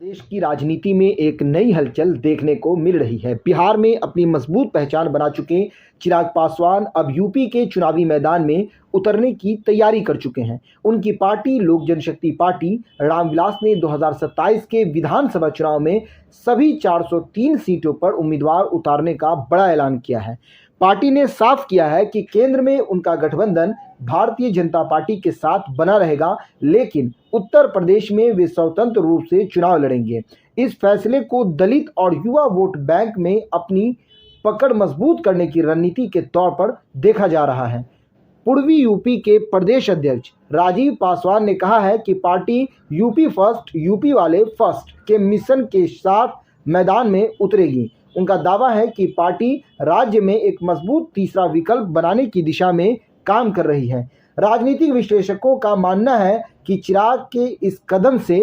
देश की राजनीति में एक नई हलचल देखने को मिल रही है। बिहार में अपनी मजबूत पहचान बना चुके चिराग पासवान अब यूपी के चुनावी मैदान में उतरने की तैयारी कर चुके हैं। उनकी पार्टी लोक जनशक्ति पार्टी रामविलास ने 2027 के विधानसभा चुनाव में सभी 403 सीटों पर उम्मीदवार उतारने का बड़ा ऐलान किया है। पार्टी ने साफ किया है कि केंद्र में उनका गठबंधन भारतीय जनता पार्टी के साथ बना रहेगा, लेकिन उत्तर प्रदेश में वे स्वतंत्र रूप से चुनाव लड़ेंगे। इस फैसले को दलित और युवा वोट बैंक में अपनी पकड़ मजबूत करने की रणनीति के तौर पर देखा जा रहा है। पूर्वी यूपी के प्रदेश अध्यक्ष राजीव पासवान ने कहा है कि पार्टी यूपी फर्स्ट, यूपी वाले फर्स्ट के मिशन के साथ मैदान में उतरेगी। उनका दावा है कि पार्टी राज्य में एक मजबूत तीसरा विकल्प बनाने की दिशा में काम कर रही है। राजनीतिक विश्लेषकों का मानना है कि चिराग के इस कदम से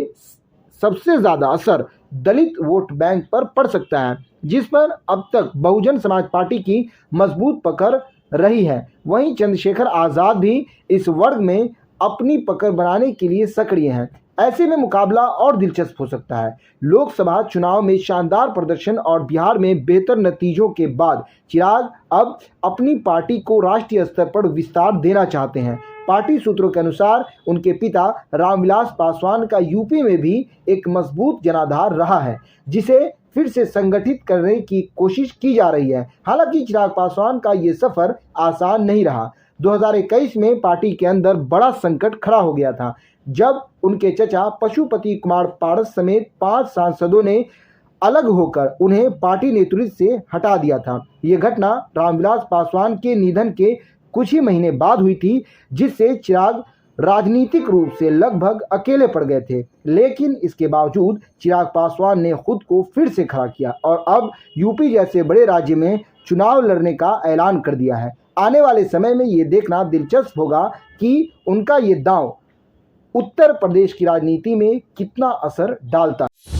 सबसे ज़्यादा असर दलित वोट बैंक पर पड़ सकता है, जिस पर अब तक बहुजन समाज पार्टी की मजबूत पकड़ रही है। वहीं चंद्रशेखर आज़ाद भी इस वर्ग में अपनी पकड़ बनाने के लिए सक्रिय हैं। ऐसे में मुकाबला और दिलचस्प हो सकता है। लोकसभा चुनाव में शानदार प्रदर्शन और बिहार में बेहतर नतीजों के बाद चिराग अब अपनी पार्टी को राष्ट्रीय स्तर पर विस्तार देना चाहते हैं। पार्टी सूत्रों के अनुसार उनके पिता रामविलास पासवान का यूपी में भी एक मजबूत जनाधार रहा है, जिसे फिर से संगठित करने की कोशिश की जा रही है। हालांकि चिराग पासवान का ये सफर आसान नहीं रहा। 2021 में पार्टी के अंदर बड़ा संकट खड़ा हो गया था, जब उनके चचा पशुपति कुमार पारस समेत 5 सांसदों ने अलग होकर उन्हें पार्टी नेतृत्व से हटा दिया था। ये घटना रामविलास पासवान के निधन के कुछ ही महीने बाद हुई थी, जिससे चिराग राजनीतिक रूप से लगभग अकेले पड़ गए थे। लेकिन इसके बावजूद चिराग पासवान ने खुद को फिर से खड़ा किया और अब यूपी जैसे बड़े राज्य में चुनाव लड़ने का ऐलान कर दिया है। आने वाले समय में ये देखना दिलचस्प होगा कि उनका ये दांव उत्तर प्रदेश की राजनीति में कितना असर डालता है।